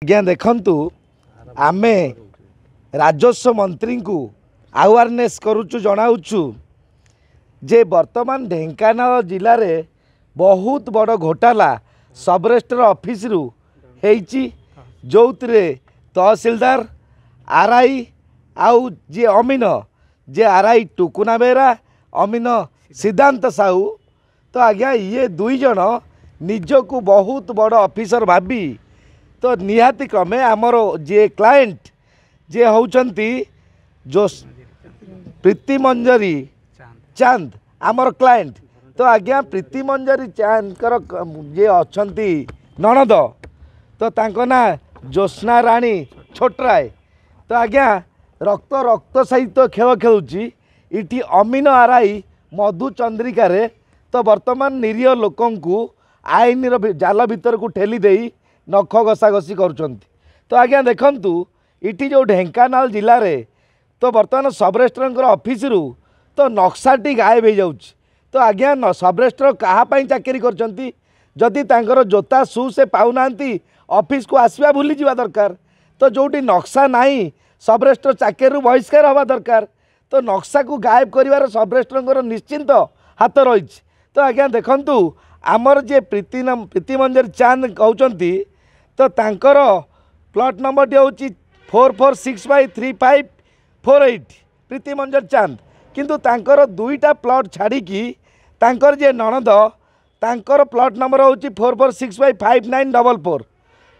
आज्ञा देखंतु आमे राजस्व मंत्री को अवेयरनेस करूचु जनाउचु जे वर्तमान ढेंकानाल जिले में बहुत बड़ घोटाला सब रजिस्टर ऑफिस रु हेइची जोउतरे तहसीलदार आरआई आउ जे अमीन जे आरआई टुकुना बेरा अमीन सिद्धांत साहू तो आज्ञा ये दुई जन निजको बहुत बड़ ऑफिसर भाभी तो निहाती क्रमे आमर जे क्लाएंट जे होउचंती जो प्रीति मंजरी चांद आमर क्लाएंट तो आज्ञा प्रीति मंजरी चांद कर जे अच्छी ननद तो तांको ना ज्योत्स्ना राणी छोटराय तो आज्ञा रक्त रक्त सहित खेल खेलुची इटी अमीन आरआई मधु चंद्रिका रे तो वर्तमान निरीह लोकंकु आईन जाल भीतर को ठेली देई नख घसा घसी करुचंती। तो आज्ञा देखंतु इटी जो ढेंकानाल जिले में तो वर्तमान सब रजिस्टर ऑफिस रु तो नक्साटी गायब हो जाउची। तो आज्ञा सब रजिस्टर कहाँ चाकरी करचंती जदि तांकर जोता सु से पाउनांती ऑफिस को आसवा भूली जावा दरकार। तो जोटी नक्शा नहीं सब रजिस्टर चाकरी बहिष्कार हवा दरकार। तो नक्शा को गायब करिवार सब रजिस्टर निश्चिंत हाथ रही। तो आज्ञा देखंतु आमर जे प्रीति मंजर चांद कहउचंती तो तांकर प्लॉट नंबर टी होची 446/3548 प्रीति मंजर चांद किंतु तांकर दुईटा प्लॉट छाड़ी की तांकर जे ननद तांकर प्लॉट नंबर होची 446/5944।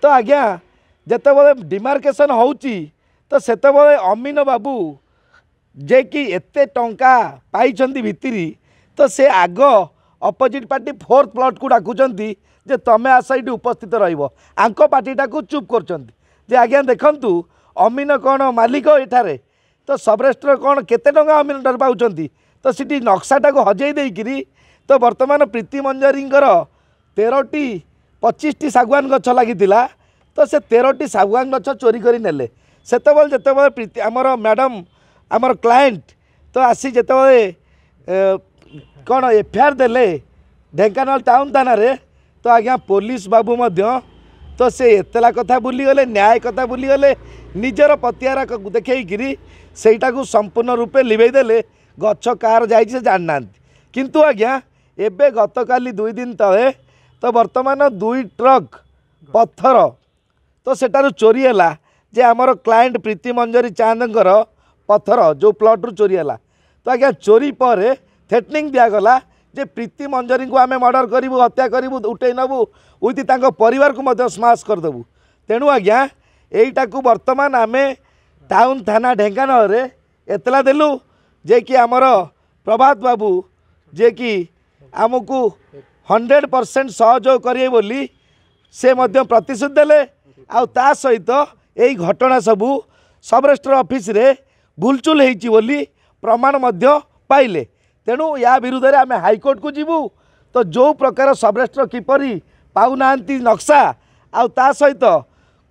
तो आज्ञा जेतेबेले डिमार्केशन होची तो सेतेबेले अमीन बाबू जे कि एते टंका पाइछंती भितरी तो से आग अपोजिट पार्टी 4th प्लॉट को डाकुचंती जे तमे आस ये उपस्थित रहिबो आंक पार्टीटा को चुप करचंती जे आज्ञा देखंतु अमीन कौन मालिक एठारे तो सब रजिस्टर कौन केते टंका अमीन डर पाउचंती तो सिटी नक्शाटा को हजई देकिरी तो वर्तमान प्रीति मंजरींकर 13टी 25टी सागवान गछ लागितिला तो से 13टी सागवान गछ चोरी करी नेले सेतेबेले जेतेबेले प्रीति आमर मैडम आमर क्लाएंट तो आसी जेतेबेले कौन एफआईआर देले ढेंकानाल टाउन थाना रे तो आज्ञा पुलिस बाबू मध्य तो से एतला कथा भूली गले न्याय कथा भूली गले निजर पतियारा देखी सेटा को संपूर्ण रूपे लिभे देले गछ कार जाई से जानना किंतु आज्ञा एबे गतकाली 2 दिन तले तो वर्तमान 2 ट्रक पत्थर तो सेटारू चोरी है जे आमर क्लाएंट प्रीति मंजरी चांदर पत्थर जो प्लॉट रू चोरी है तो आज्ञा चोरी पर थ्रेटनिंग दिगला जे प्रीति मंजरी को आम मर्डर करूँ हत्या करूँ उठे नबू उइथि तांको परिवार को मध्य स्माश करदेबू। तेणु आज्ञा यहीटा को बर्तमान आम टाउन थाना ढेंकानाल रे एतला देलु जे कि आमर प्रभात बाबू जे कि आमको 100% सहयोग करिए बोली से मध्य प्रतिश्रुति देले आउ ता सहित यही घटना सबू सब रजिस्टर ऑफिस रे भूलचुल होइची बोली प्रमाण मध्य पाइले। तेणु या विरुद्ध में आम हाईकोर्ट को जीवु तो जो प्रकार सब रजिस्टर किपरि पाउनांती नक्शा आउ ता सहित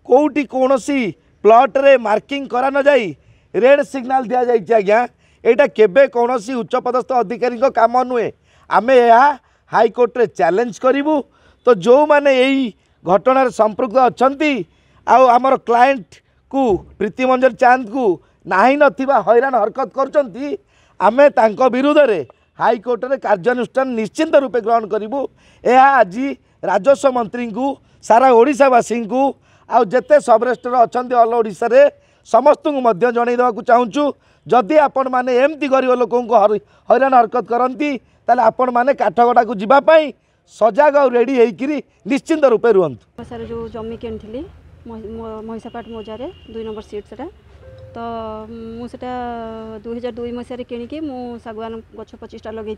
कोउटी कोनोसी प्लॉट रे मार्किंग करा न जाई रेड सिग्नल दिया जाइछि आज्ञा एटा केबे कोनोसी उच्च पदस्थ अधिकारी को काम नुहे आमे या हाईकोर्ट रे चैलेंज करिवु। तो जो माने यही घटना संपृक्त अछंती आउ आमर क्लाएंट को प्रीति मंजर चांद को नाही नथिबा हैरान हरकत करचंती आमे तांको विरुद्ध रे हाईकोर्ट रे कार्यानुष्ठान निश्चिंत रूपे ग्रहण करिवु। एहा आज राजस्व मंत्री को सारा ओडिशावासी को आउ जेते सब रजिस्टर अछंती ऑल ओडिशा रे समस्त को मध्य जणाई देवाक चाहूँ जदि आपण माने एमती गरीब लोकों को हैरान हरकत करती ताले आपण माने काठगड़ा को जीवाई सजग और रेडी होकर निश्चिंत रूपे रुहतु। सर जो जमी किनी महिषापाट मोजारे 2 नंबर सीट से तो मुझे 2002 मसीह किणिकी मु सागवान गछ 25टा लगे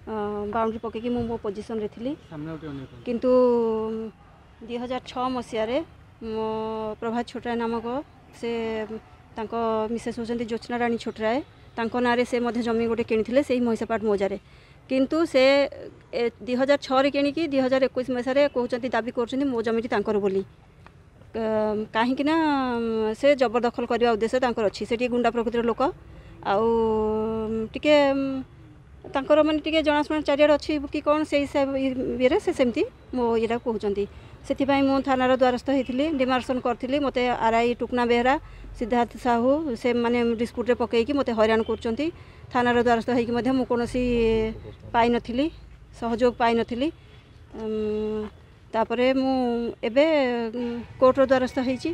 बाउंड्री पकईकि मो पोजिशन रे थी किंतु 2006 मसीह मो प्रभात छोटराय नामक से मिसेस होती ज्योत्स्ना राणी छोटराय ना से जमी गोटे किणी से महिषापाट मोजारे किंतु से 2006 किणिकी 2021 मसीह कहते दाबी कर मो जमी बोली कहीं से जबरदखल करने उद्देश्य अच्छी से गुंडा प्रकृतिर लोक आउ टे माने टे जनाशुना चारिआड अच्छी कि कौन से हिसाब ये से सेमती मो ये कहते ସେଥିପାଇଁ ମୁଁ ଥାନାର ଦ୍ୱାରସ୍ଥ ହେଇଥିଲି, ଡିମାର୍ସନ୍ କରିଥିଲି। ମୋତେ ଆର୍ଆଇ ଟୁକୁନା ବେହେରା, ସିଦ୍ଧାର୍ଥ ସାହୁ ସେମାନେ ଡିସ୍ପ୍ୟୁଟ୍ରେ ପକାଇକି ମୋତେ ହଇରାଣ କରୁଛନ୍ତି। ଥାନାର ଦ୍ୱାରସ୍ଥ ହେଇକି ମଧ୍ୟ ମୁଁ କୌଣସି ପାଇନଥିଲି, ସହଯୋଗ ପାଇନଥିଲି। ତାପରେ ମୁଁ ଏବେ କୋର୍ଟର ଦ୍ୱାରସ୍ଥ ହେଇଛି।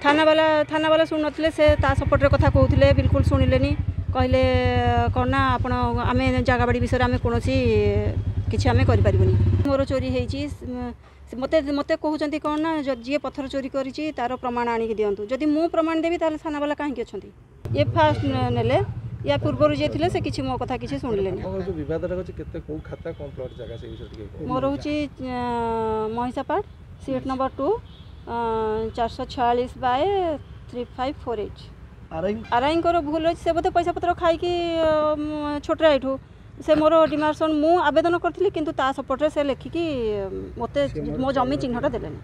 ଥାନାବାଲା ଶୁଣୁନଥିଲେ, ସେ ତା ସପୋର୍ଟରେ କଥା କହୁଥିଲେ, ବିଲକୁଲ ଶୁଣିଲେନି। କହିଲେ କ'ଣ ନା ଆପଣ ଆମେ ଜାଗା ବାଡ଼ି ବିଷୟରେ ଆମେ କୌଣସି କିଛି ଆମେ କରିପାରିବୁନି। ମୋର ଚୋରି ହେଇଛି, ମୋତେ କହୁଛନ୍ତି କ'ଣ ନା ଯିଏ ପଥର ଚୋରି କରିଛି ତାର ପ୍ରମାଣ ଆଣିକି ଦିଅନ୍ତୁ। ଯଦି ମୁଁ ପ୍ରମାଣ ଦେବି ତାହେଲେ ଥାନାବାଲା କାହିଁକି ଅଛନ୍ତି? ଇଏ ଫାଷ୍ଟ ନେଲେ, ୟା ପୂର୍ବରୁ ଯିଏ ଥିଲେ ସେ କିଛି ମୋ କଥା କିଛି ଶୁଣିଲେନି। ମୋର ହେଉଛି ମହିଷାପାଟ ସିଟ୍ ନମ୍ବର 2 446/3548। ଆର୍ଆଇଙ୍କର ଭୁଲ ଅଛି, ସେ ବୋଧେ ପଇସା ପତ୍ର ଖାଇକି ଛୋଟରା ଏଇଠୁ ସେ ମୋର ଡିମାର୍ସନ୍ ମୁଁ ଆବେଦନ କରିଥିଲି, କିନ୍ତୁ ତା ସପୋର୍ଟରେ ସେ ଲେଖିକି ମୋତେ ମୋ ଜମି ଚିହ୍ନଟ ଦେଲେନି।